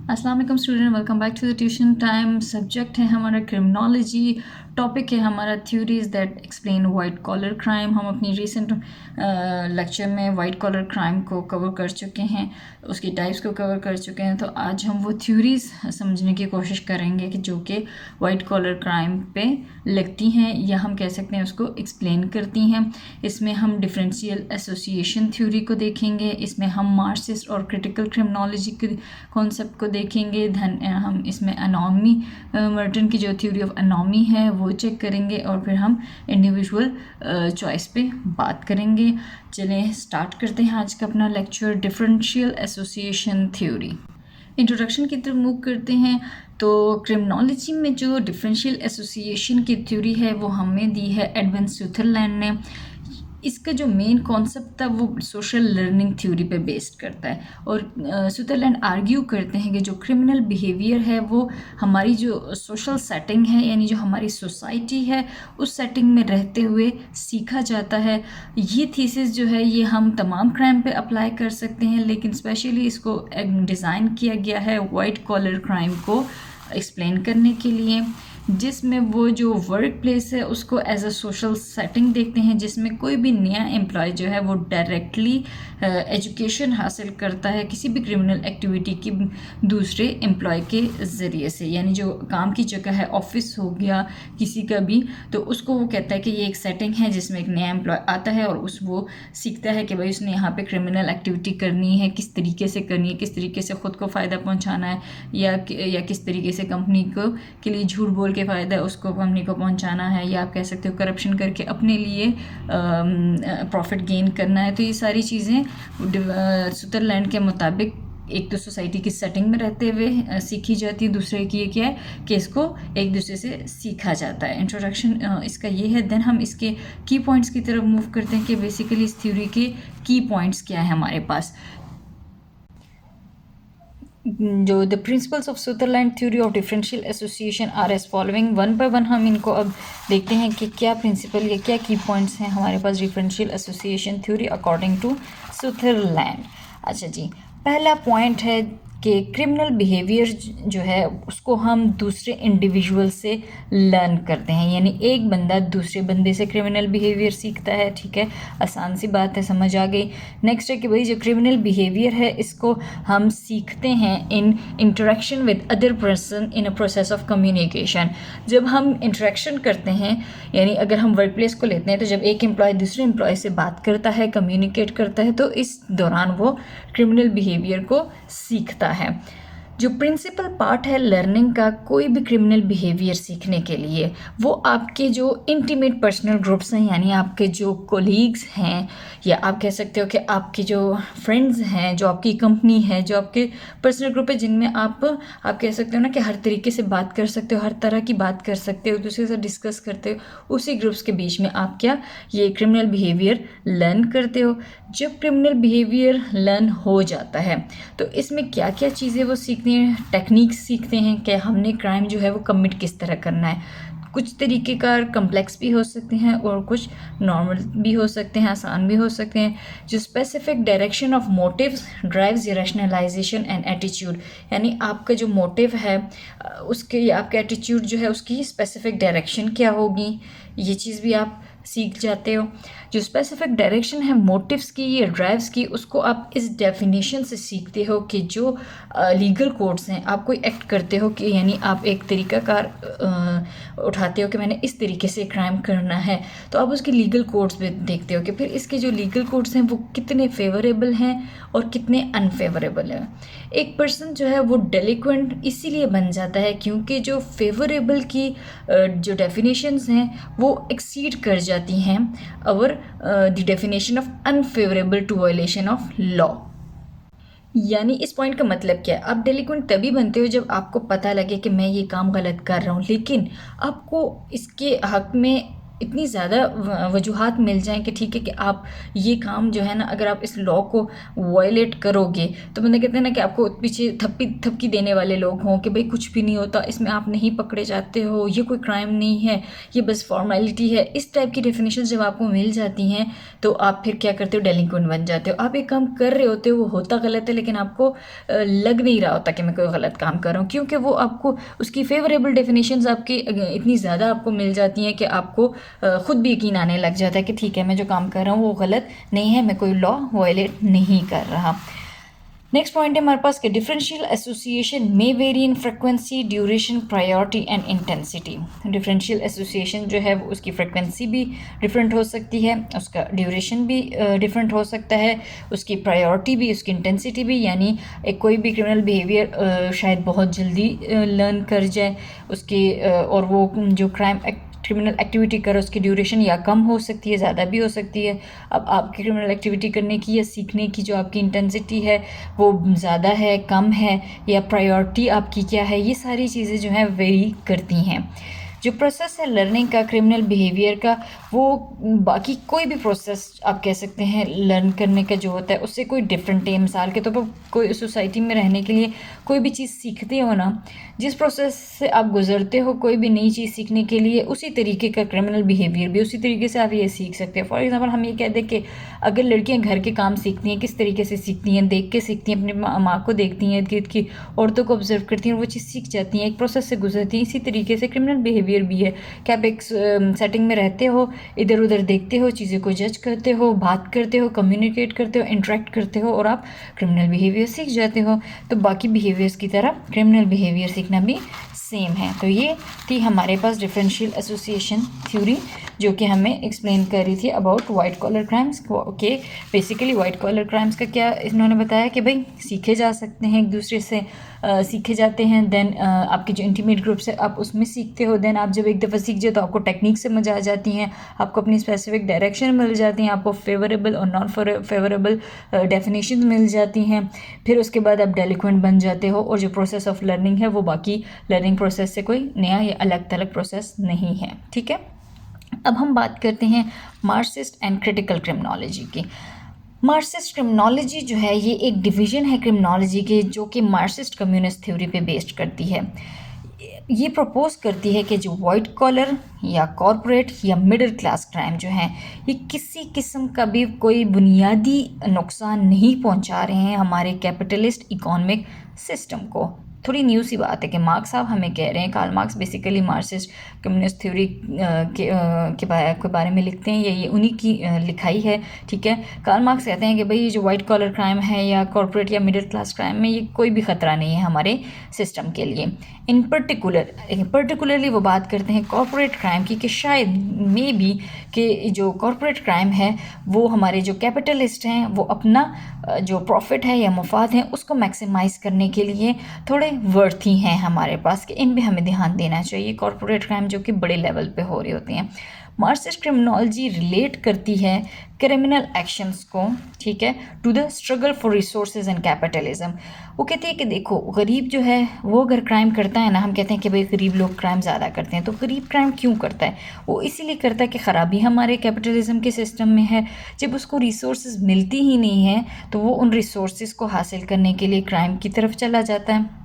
अस्सलाम वालेकुम student, welcome back to the tuition time. Subject है हमारा क्रिमिनोलॉजी, टॉपिक है हमारा theories that explain white collar crime. हम अपनी रिसेंट लेक्चर में वाइट कॉलर क्राइम को कवर कर चुके हैं, उसकी टाइप्स को कवर कर चुके हैं। तो आज हम वो थ्योरीज समझने की कोशिश करेंगे कि जो कि वाइट कॉलर क्राइम पे लगती हैं या हम कह सकते हैं उसको एक्सप्लेन करती हैं। इसमें हम डिफरेंशियल एसोसिएशन थ्योरी को देखेंगे, इसमें हम मार्क्सिस्ट और क्रिटिकल क्रिमिनोलॉजी के कॉन्सेप्ट को देखेंगे। धन हम इसमें एनॉमी मर्टन की जो थ्योरी ऑफ एनॉमी है वो चेक करेंगे और फिर हम इंडिविजुअल चॉइस पे बात करेंगे। चलें स्टार्ट करते हैं आज का अपना lecture, differential association theory. Introduction की तरफ मूव करते हैं। तो क्रिमिनोलॉजी में जो डिफरेंशियल एसोसिएशन की थ्योरी है वो हमें दी है एडविन सुथरलैंड ने। इसका जो मेन कॉन्सेप्ट था वो सोशल लर्निंग थ्योरी पे बेस्ड करता है और सुथरलैंड आर्ग्यू करते हैं कि जो क्रिमिनल बिहेवियर है वो हमारी जो सोशल सेटिंग है, यानी जो हमारी सोसाइटी है उस सेटिंग में रहते हुए सीखा जाता है। ये थीसिस जो है ये हम तमाम क्राइम पे अप्लाई कर सकते हैं, लेकिन स्पेशली इसको डिज़ाइन किया गया है वाइट कॉलर क्राइम को एक्सप्लेन करने के लिए, जिसमें वो जो वर्क प्लेस है उसको एज अ सोशल सेटिंग देखते हैं, जिसमें कोई भी नया एम्प्लॉय जो है वो डायरेक्टली एजुकेशन हासिल करता है किसी भी क्रिमिनल एक्टिविटी की दूसरे एम्प्लॉय के ज़रिए से। यानी जो काम की जगह है, ऑफिस हो गया किसी का भी, तो उसको वो कहता है कि ये एक सेटिंग है जिसमें एक नया एम्प्लॉय आता है और वो सीखता है कि भाई उसने यहाँ पे क्रिमिनल एक्टिविटी करनी है, किस तरीके से करनी है, किस तरीके से ख़ुद को फ़ायदा पहुँचाना है या किस तरीके से कंपनी को के लिए झूठ बोल के फ़ायदा उसको कंपनी को पहुंचाना है, या आप कह सकते हो करप्शन करके अपने लिए प्रॉफिट गेन करना है। तो ये सारी चीज़ें सुथरलैंड के मुताबिक एक तो सोसाइटी की सेटिंग में रहते हुए सीखी जाती है, दूसरे की ये क्या है कि इसको एक दूसरे से सीखा जाता है। इंट्रोडक्शन इसका ये है। देन हम इसके की पॉइंट्स की तरफ मूव करते हैं कि बेसिकली इस थ्योरी के की पॉइंट्स क्या है हमारे पास। जो the principles of Sutherland theory of differential association R S following. One by one हम इनको अब देखते हैं कि क्या प्रिंसिपल या क्या की पॉइंट्स हैं हमारे पास differential association theory according to Sutherland. अच्छा जी, पहला पॉइंट है कि क्रिमिनल बिहेवियर जो है उसको हम दूसरे इंडिविजुअल से लर्न करते हैं, यानी एक बंदा दूसरे बंदे से क्रिमिनल बिहेवियर सीखता है। ठीक है, आसान सी बात है, समझ आ गई। नेक्स्ट है कि भाई जो क्रिमिनल बिहेवियर है इसको हम सीखते हैं in interaction with other person in a process of communication. जब हम इंटरेक्शन करते हैं, यानी अगर हम वर्क प्लेस को लेते हैं, तो जब एक एम्प्लॉय दूसरे एम्प्लॉय से बात करता है, कम्युनिकेट करता है, तो इस दौरान वो क्रिमिनल बिहेवियर को सीखता है। जो प्रिंसिपल पार्ट है लर्निंग का कोई भी क्रिमिनल बिहेवियर सीखने के लिए, वो आपके जो इंटीमेट पर्सनल ग्रुप्स हैं, यानी आपके जो कोलीग्स हैं, या आप कह सकते हो कि आपके जो फ्रेंड्स हैं, जो आपकी कंपनी है, जो आपके पर्सनल ग्रुप है, जिनमें आप कह सकते हो ना कि हर तरीके से बात कर सकते हो, हर तरह की बात कर सकते हो, दूसरे से डिस्कस करते हो, उसी ग्रुप्स के बीच में आप क्या ये क्रिमिनल बिहेवियर लर्न करते हो। जब क्रिमिनल बिहेवियर लर्न हो जाता है तो इसमें क्या क्या चीज़ें वो सीखते हैं, टेक्निक्स सीखते हैं कि हमने क्राइम जो है वो कमिट किस तरह करना है। कुछ तरीके कार कम्प्लेक्स भी हो सकते हैं और कुछ नॉर्मल भी हो सकते हैं, आसान भी हो सकते हैं। जो specific direction of motives drives rationalization and attitude, यानी आपका जो मोटिव है उसके आपका एटीट्यूड जो है उसकी स्पेसिफिक डायरेक्शन क्या होगी, ये चीज़ भी आप सीख जाते हो। जो स्पेसिफिक डायरेक्शन है मोटिव्स की या ड्राइव्स की, उसको आप इस डेफिनेशन से सीखते हो कि जो लीगल कोड्स हैं आप कोई एक्ट करते हो कि यानी आप एक तरीक़ाकार उठाते हो कि मैंने इस तरीके से क्राइम करना है, तो आप उसके लीगल कोड्स पे देखते हो कि फिर इसके जो लीगल कोड्स हैं वो कितने फेवरेबल हैं और कितने अनफेवरेबल हैं। एक पर्सन जो है वो डेलिक्वेंट इसीलिए बन जाता है क्योंकि जो फेवरेबल की जो डेफिनेशंस हैं वो एक्सीड कर जाती हैं और the definition of unfavourable to violation of law. यानी इस पॉइंट का मतलब क्या है, आप डेलिक्वेंट तभी बनते हो जब आपको पता लगे कि मैं ये काम गलत कर रहा हूँ, लेकिन आपको इसके हक में इतनी ज़्यादा वजूहात मिल जाएं कि ठीक है कि आप ये काम जो है ना, अगर आप इस लॉ को वायलेट करोगे तो बंदे कहते हैं ना कि आपको पीछे थप्पी देने वाले लोग हों कि भाई कुछ भी नहीं होता, इसमें आप नहीं पकड़े जाते हो, ये कोई क्राइम नहीं है, ये बस फॉर्मेलिटी है। इस टाइप की डेफिनेशन जब आपको मिल जाती हैं तो आप फिर क्या करते हो, डेलिंक्वेंट बन जाते हो। आप एक काम कर रहे होते हो, वो होता गलत है, लेकिन आपको लग नहीं रहा होता कि मैं कोई गलत काम कर रहा हूँ, क्योंकि वो आपको उसकी फेवरेबल डेफिनेशंस आपकी इतनी ज़्यादा आपको मिल जाती हैं कि आपको खुद भी यकीन आने लग जाता है कि ठीक है, मैं जो काम कर रहा हूँ वो गलत नहीं है, मैं कोई लॉ वायलेट नहीं कर रहा। नेक्स्ट पॉइंट है हमारे पास कि डिफरेंशियल एसोसिएशन में very in frequency, duration, priority and intensity. Differential association जो है वो उसकी फ्रिक्वेंसी भी डिफरेंट हो सकती है, उसका ड्यूरेशन भी डिफरेंट हो सकता है, उसकी प्रायोरिटी भी, उसकी इंटेंसिटी भी। यानी एक कोई भी क्रिमिनल बिहेवियर शायद बहुत जल्दी लर्न कर जाए उसकी और वो जो क्रिमिनल एक्टिविटी करो उसकी ड्यूरेशन या कम हो सकती है, ज़्यादा भी हो सकती है। अब आपकी क्रिमिनल एक्टिविटी करने की या सीखने की जो आपकी इंटेंसिटी है वो ज़्यादा है, कम है, या प्रायोरिटी आपकी क्या है, ये सारी चीज़ें जो हैं वेरी करती हैं। जो प्रोसेस है लर्निंग का, क्रिमिनल बिहेवियर का, वो बाकी कोई भी प्रोसेस आप कह सकते हैं लर्न करने का जो होता है उससे कोई डिफरेंट है। मिसाल के तौर पर कोई सोसाइटी में रहने के लिए कोई भी चीज़ सीखते हो ना, जिस प्रोसेस से आप गुजरते हो कोई भी नई चीज़ सीखने के लिए, उसी तरीके का क्रिमिनल बिहेवियर भी उसी तरीके से आप ये सीख सकते हैं। फॉर एग्जांपल हम ये कह दें कि अगर लड़कियां घर के काम सीखती हैं, किस तरीके से सीखती हैं, देख के सीखती हैं, अपनी माँ को देखती हैं, इर्द गिर्द की औरतों को ऑब्जर्व करती हैं, वो चीज़ सीख जाती हैं, एक प्रोसेस से गुजरती हैं। इसी तरीके से क्रिमिनल बिहेवियर भी है कि आप एक सेटिंग में रहते हो, इधर उधर देखते हो, चीज़ों को जज करते हो, बात करते हो, कम्युनिकेट करते हो, इंटरेक्ट करते हो और आप क्रिमिनल बिहेवियर सीख जाते हो। तो बाकी बिहेवियर्स की तरह क्रिमिनल बिहेवियर सीखना भी सेम है। तो ये थी हमारे पास डिफरेंशियल एसोसिएशन थ्योरी जो कि हमें एक्सप्लेन कर रही थी about white collar crimes. Okay, basically white collar crimes का क्या इन्होंने बताया कि भाई सीखे जा सकते हैं, एक दूसरे से सीखे जाते हैं। देन आपके जो इंटीमेट ग्रुप्स है आप उसमें सीखते हो। देन आप जब एक दफ़ा सीख जाए तो आपको टेक्निक समझ आ जाती हैं, आपको अपनी स्पेसिफिक डायरेक्शन मिल जाती हैं, आपको फेवरेबल और नॉन फेवरेबल डेफिनेशन मिल जाती हैं। फिर उसके बाद आप डेलिक्वेंट बन जाते हो और जो प्रोसेस ऑफ लर्निंग है वो बाकी लर्निंग प्रोसेस से कोई नया या अलग थलग प्रोसेस नहीं है। ठीक है, अब हम बात करते हैं मार्क्सिस्ट एंड क्रिटिकल क्रिमिनोलॉजी की। मार्क्सिस्ट क्रिमिनोलॉजी जो है ये एक डिवीज़न है क्रिमिनोलॉजी के जो कि मार्क्सिस्ट कम्युनिस्ट थ्योरी पे बेस्ड करती है। ये प्रपोज करती है कि जो वाइट कॉलर या कॉरपोरेट या मिडिल क्लास क्राइम जो हैं ये किसी किस्म का भी कोई बुनियादी नुकसान नहीं पहुंचा रहे हैं हमारे कैपिटलिस्ट इकोनॉमिक सिस्टम को। थोड़ी न्यू सी बात है कि मार्क्स साहब हमें कह रहे हैं, Karl Marx basically Marxist communist theory के बारे में लिखते हैं, ये उन्हीं की लिखाई है। ठीक है, कार्ल मार्क्स कहते हैं कि भाई जो वाइट कॉलर क्राइम है या कॉरपोरेट या मिडिल क्लास क्राइम में ये कोई भी ख़तरा नहीं है हमारे सिस्टम के लिए। इन पर्टिकुलरली वो बात करते हैं कॉरपोरेट क्राइम की कि शायद मे बी कि जो कॉरपोरेट क्राइम है वो हमारे जो कैपिटलिस्ट हैं वो अपना जो प्रॉफिट है या मुफाद है उसको मैक्सिमाइज़ करने के लिए थोड़े वर्थी हैं हमारे पास, कि इन पे हमें ध्यान देना चाहिए। कॉरपोरेट क्राइम जो कि बड़े लेवल पे हो रहे होते हैं। मार्क्सिस्ट क्रिमिनोलॉजी रिलेट करती है क्रिमिनल एक्शंस को, ठीक है, to the struggle for resources and capitalism. वो कहती है कि देखो गरीब जो है वो अगर क्राइम करता है ना, हम कहते हैं कि भाई गरीब लोग क्राइम ज़्यादा करते हैं, तो गरीब क्राइम क्यों करता है? वो इसीलिए करता है कि ख़राबी हमारे कैपिटलिज्म के सिस्टम में है। जब उसको रिसोर्सेज मिलती ही नहीं है तो वो उन रिसोर्सेज को हासिल करने के लिए क्राइम की तरफ चला जाता है,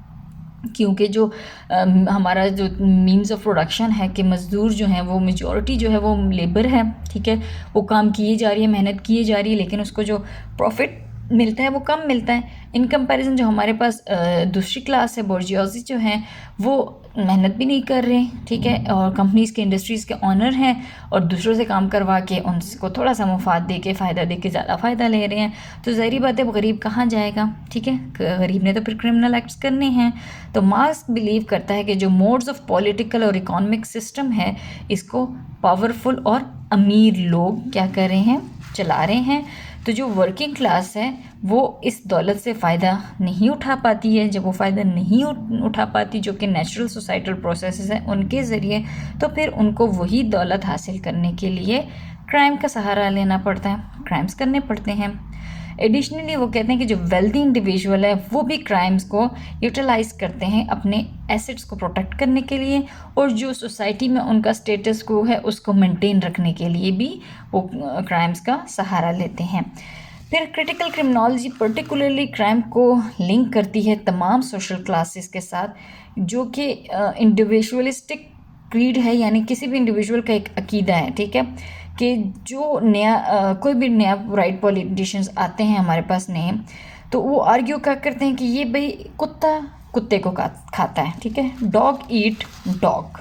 क्योंकि जो हमारा जो मीन्स ऑफ प्रोडक्शन है कि मज़दूर जो हैं वो मेजॉरिटी जो है वो लेबर है। ठीक है, वो काम किए जा रही है, मेहनत किए जा रही है, लेकिन उसको जो प्रॉफिट मिलता है वो कम मिलता है इन कंपैरिजन। जो हमारे पास दूसरी क्लास है, बोर्जियोजी जो हैं वो मेहनत भी नहीं कर रहे, ठीक है, और कंपनीज़ के इंडस्ट्रीज़ के ऑनर हैं और दूसरों से काम करवा के उनको थोड़ा सा मुफाद दे के फ़ायदा दे के ज़्यादा फ़ायदा ले रहे हैं। तो ज़ाहिर बात है वो गरीब कहाँ जाएगा? ठीक है, गरीब ने तो फिर क्रिमिनल एक्ट्स करने हैं। तो मार्क्स बिलीव करता है कि जो मोड्स ऑफ पॉलिटिकल और इकोनॉमिक सिस्टम है इसको पावरफुल और अमीर लोग क्या कर रहे हैं, चला रहे हैं। तो जो वर्किंग क्लास है वो इस दौलत से फ़ायदा नहीं उठा पाती है। जब वो फ़ायदा नहीं उठा पाती जो कि नेचुरल सोसाइटल प्रोसेसेस हैं उनके ज़रिए, तो फिर उनको वही दौलत हासिल करने के लिए क्राइम का सहारा लेना पड़ता है, क्राइम्स करने पड़ते हैं। एडिशनली वो कहते हैं कि जो वेल्दी इंडिविजुअल है वो भी क्राइम्स को यूटिलाइज करते हैं अपने एसेट्स को प्रोटेक्ट करने के लिए, और जो सोसाइटी में उनका स्टेटस को है उसको मेंटेन रखने के लिए भी वो क्राइम्स का सहारा लेते हैं। फिर क्रिटिकल क्रिमिनोलॉजी पर्टिकुलरली क्राइम को लिंक करती है तमाम सोशल क्लासेस के साथ, जो कि इंडिविजुअलिस्टिक क्रीड है, यानी किसी भी इंडिविजुअल का एक अकीदा है, ठीक है, कि जो नया कोई भी नया राइट पॉलिटिशियंस आते हैं हमारे पास नए, तो वो आर्ग्यू क्या करते हैं कि ये भाई कुत्ता कुत्ते को खाता है, ठीक है, डॉग ईट डॉग।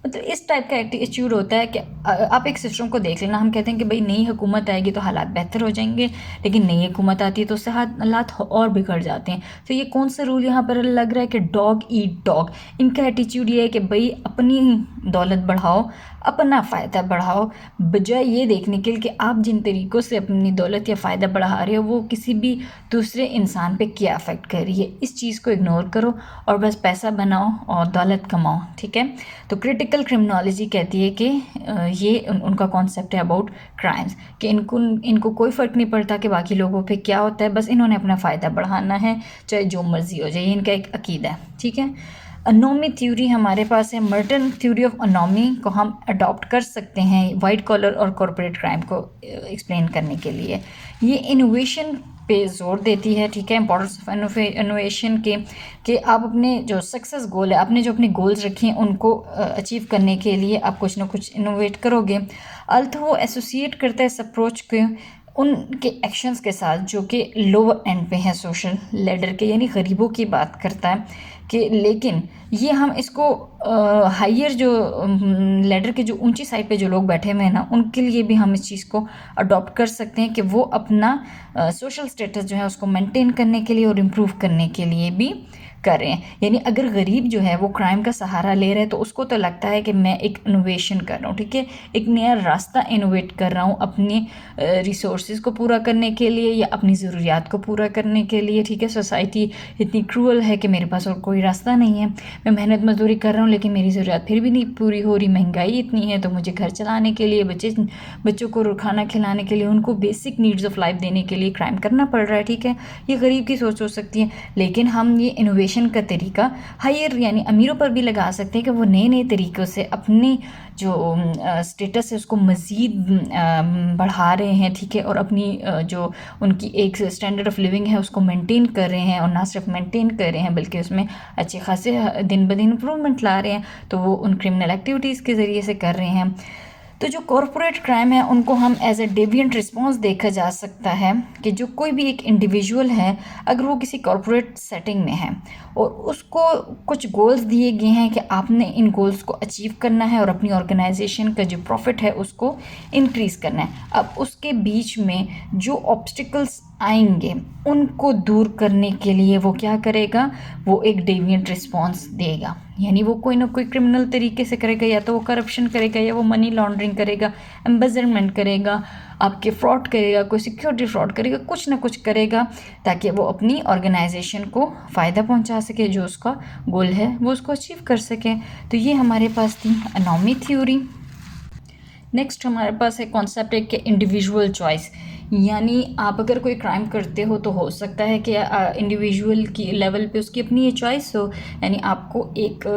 मतलब इस टाइप का एटीट्यूड होता है कि आप एक सिस्टम को देख लेना, हम कहते हैं कि भाई नई हुकूमत आएगी तो हालात बेहतर हो जाएंगे, लेकिन नई हुकूमत आती है तो उससे हालात और बिगड़ जाते हैं। तो ये कौन सा रूल यहाँ पर लग रहा है कि डॉग ईट डॉग। इनका एटीट्यूड ये है कि भाई अपनी दौलत बढ़ाओ, अपना फ़ायदा बढ़ाओ, बजाय ये देखने के लिए कि आप जिन तरीक़ों से अपनी दौलत या फ़ायदा बढ़ा रहे हो वो किसी भी दूसरे इंसान पे क्या अफेक्ट कर रही है। इस चीज़ को इग्नोर करो और बस पैसा बनाओ और दौलत कमाओ, ठीक है। तो क्रिटिकल क्रिमिनोलॉजी कहती है कि ये उनका कॉन्सेप्ट है अबाउट क्राइम्स, कि इनको कोई फ़र्क नहीं पड़ता कि बाकी लोगों पे क्या होता है, बस इन्होंने अपना फ़ायदा बढ़ाना है चाहे जो मर्ज़ी हो जाए। इनका एक अकीदा है, ठीक है। अनोमी थ्योरी हमारे पास है। मर्टन थ्योरी ऑफ अनोमी को हम अडॉप्ट कर सकते हैं वाइट कॉलर और कॉरपोरेट क्राइम को एक्सप्लेन करने के लिए। ये इनोवेशन पे जोर देती है, ठीक है, इंपॉर्टेंस ऑफ इनोवेशन के, कि आप अपने जो सक्सेस गोल है, आपने जो अपने गोल्स रखे हैं उनको अचीव करने के लिए आप कुछ ना कुछ इनोवेट करोगे। अल्थ वो एसोसिएट करता है इस अप्रोच को उनके एक्शंस के साथ जो कि लोअर एंड पे हैं सोशल लेडर के, यानी गरीबों की बात करता है कि, लेकिन ये हम इसको हायर जो लेडर के जो ऊंची साइड पे जो लोग बैठे हुए हैं ना, उनके लिए भी हम इस चीज़ को अडॉप्ट कर सकते हैं कि वो अपना सोशल स्टेटस जो है उसको मेंटेन करने के लिए और इम्प्रूव करने के लिए भी कर रहे हैं। यानी अगर गरीब जो है वो क्राइम का सहारा ले रहे हैं तो उसको तो लगता है कि मैं एक इनोवेशन कर रहा हूँ, ठीक है, एक नया रास्ता इनोवेट कर रहा हूँ अपनी रिसोर्सेज को पूरा करने के लिए या अपनी ज़रूरियात को पूरा करने के लिए, ठीक है। सोसाइटी इतनी क्रूअल है कि मेरे पास और कोई रास्ता नहीं है, मैं मेहनत मजदूरी कर रहा हूँ लेकिन मेरी ज़रूरियात फिर भी नहीं पूरी हो रही, महंगाई इतनी है तो मुझे घर चलाने के लिए, बच्चों को खाना खिलाने के लिए, उनको बेसिक नीड्स ऑफ लाइफ देने के लिए क्राइम करना पड़ रहा है, ठीक है। ये गरीब की सोच हो सकती है, लेकिन हम ये इनोवेशन का तरीका हायर यानी अमीरों पर भी लगा सकते हैं कि वो नए नए तरीक़ों से अपनी जो स्टेटस है उसको मज़ीद बढ़ा रहे हैं, ठीक है, और अपनी जो उनकी एक स्टैंडर्ड ऑफ लिविंग है उसको मेंटेन कर रहे हैं, और ना सिर्फ मेंटेन कर रहे हैं बल्कि उसमें अच्छे खासे दिन ब दिन इम्प्रूवमेंट ला रहे हैं। तो वो उन क्रिमिनल एक्टिविटीज़ के ज़रिए से कर रहे हैं। तो जो कॉरपोरेट क्राइम है उनको हम एज ए डेविएंट रिस्पॉन्स देखा जा सकता है कि जो कोई भी एक इंडिविजुअल है अगर वो किसी कॉरपोरेट सेटिंग में है और उसको कुछ गोल्स दिए गए हैं कि आपने इन गोल्स को अचीव करना है और अपनी ऑर्गेनाइजेशन का जो प्रॉफिट है उसको इंक्रीज़ करना है। अब उसके बीच में जो ऑब्स्टिकल्स आएंगे उनको दूर करने के लिए वो क्या करेगा, वो एक डेविएंट रिस्पॉन्स देगा, यानी वो कोई ना कोई क्रिमिनल तरीके से करेगा, या तो वो करप्शन करेगा या वो मनी लॉन्ड्रिंग करेगा, एम्बेजलमेंट करेगा, आपके फ्रॉड करेगा, कोई सिक्योरिटी फ्रॉड करेगा, कुछ ना कुछ करेगा ताकि वो अपनी ऑर्गेनाइजेशन को फ़ायदा पहुंचा सके, जो उसका गोल है वो उसको अचीव कर सके। तो ये हमारे पास थी अनोमी थ्योरी। नेक्स्ट हमारे पास है कॉन्सेप्ट एक इंडिविजुअल चॉइस, यानी आप अगर कोई क्राइम करते हो तो हो सकता है कि इंडिविजुअल की लेवल पे उसकी अपनी ये चॉइस हो, यानी आपको एक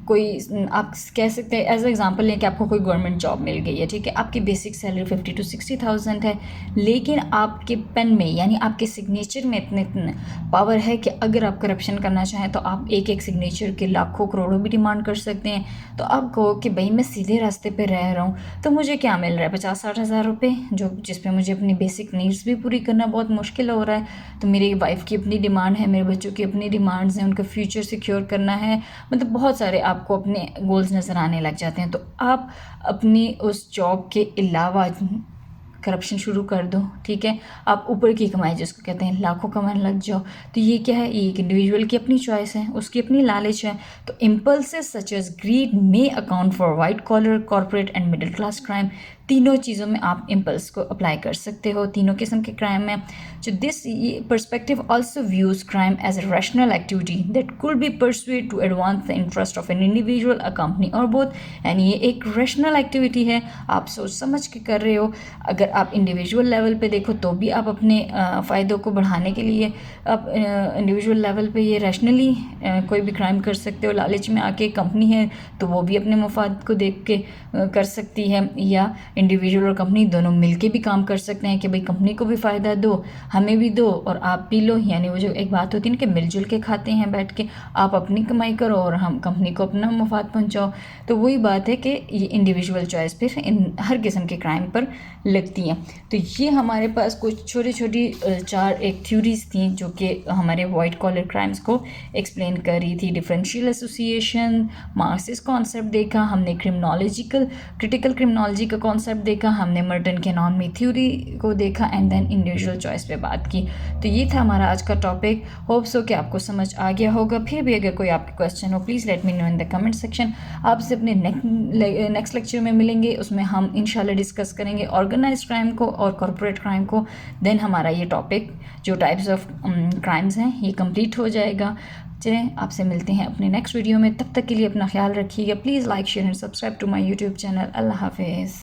कोई आप कह सकते हैं एज एग्जांपल लें कि आपको कोई गवर्नमेंट जॉब मिल गई है, ठीक है, आपकी बेसिक सैलरी 50 to 60,000 है, लेकिन आपके पेन में यानी आपके सिग्नेचर में इतने पावर है कि अगर आप करप्शन करना चाहें तो आप एक एक सिग्नेचर के लाखों करोड़ों भी डिमांड कर सकते हैं। तो आप कहो कि भाई मैं सीधे रास्ते पे रह रहा हूँ तो मुझे क्या मिल रहा है 50-60 हज़ार रुपये, जो जिस पे मुझे अपनी बेसिक नीड्स भी पूरी करना बहुत मुश्किल हो रहा है। तो मेरी वाइफ की अपनी डिमांड है, मेरे बच्चों की अपनी डिमांड्स हैं, उनका फ्यूचर सिक्योर करना है, मतलब बहुत सारे आपको अपने गोल्स नज़र आने लग जाते हैं। तो आप अपनी उस जॉब के अलावा करप्शन शुरू कर दो, ठीक है, आप ऊपर की कमाई जिसको कहते हैं लाखों कमाने लग जाओ। तो ये क्या है, ये एक इंडिविजुअल की अपनी चॉइस है, उसकी अपनी लालच है। तो impulses such as greed may account for white collar, corporate and middle class crime. तीनों चीज़ों में आप इम्पल्स को अप्लाई कर सकते हो तीनों किस्म के क्राइम में। जो this perspective also views crime as a rational activity that could be pursued to advance the interest of an individual, a company or both। यानी ये एक रैशनल एक्टिविटी है, आप सोच समझ के कर रहे हो। अगर आप इंडिविजुअल लेवल पे देखो तो भी आप अपने फ़ायदों को बढ़ाने के लिए आप इंडिविजुअल लेवल पे ये रैशनली कोई भी क्राइम कर सकते हो। लालच में आके कंपनी है तो वो भी अपने मफाद को देख के कर सकती है, या इंडिविजुअल और कंपनी दोनों मिलके भी काम कर सकते हैं कि भाई कंपनी को भी फ़ायदा दो, हमें भी दो और आप भी लो। यानी वो जो एक बात होती है ना कि मिलजुल के खाते हैं बैठ के, आप अपनी कमाई करो और हम कंपनी को अपना मुफाद पहुंचाओ। तो वही बात है कि ये इंडिविजुअल चॉइस पे इन हर किस्म के क्राइम पर लगती हैं। तो ये हमारे पास कुछ छोटी छोटी चार एक थ्योरीज थी जो कि हमारे वाइट कॉलर क्राइम्स को एक्सप्लेन कर रही थी। डिफरेंशियल एसोसिएशन, मार्क्सिस्ट कॉन्सेप्ट देखा हमने, क्रिटिकल क्रिमिनोलॉजी का कॉन्सेप्ट देखा हमने, मर्टन के इकोनॉमी थ्योरी को देखा एंड देन इंडिविजुअल चॉइस पे बात की। तो ये था हमारा आज का टॉपिक। होप सो कि आपको समझ आ गया होगा। फिर भी अगर कोई आपके क्वेश्चन हो please let me know in the comment section. आपसे अपने नेक्स्ट लेक्चर में मिलेंगे, उसमें हम इंशाल्लाह डिस्कस करेंगे ऑर्गेनाइज क्राइम को और कॉर्पोरेट क्राइम को। देन हमारा ये टॉपिक जो टाइप्स ऑफ क्राइम्स हैं ये कंप्लीट हो जाएगा। चलें आपसे मिलते हैं अपने नेक्स्ट वीडियो में, तब तक के लिए अपना ख्याल रखिएगा। Please like share and subscribe to my YouTube channel. Allah हाफिज़।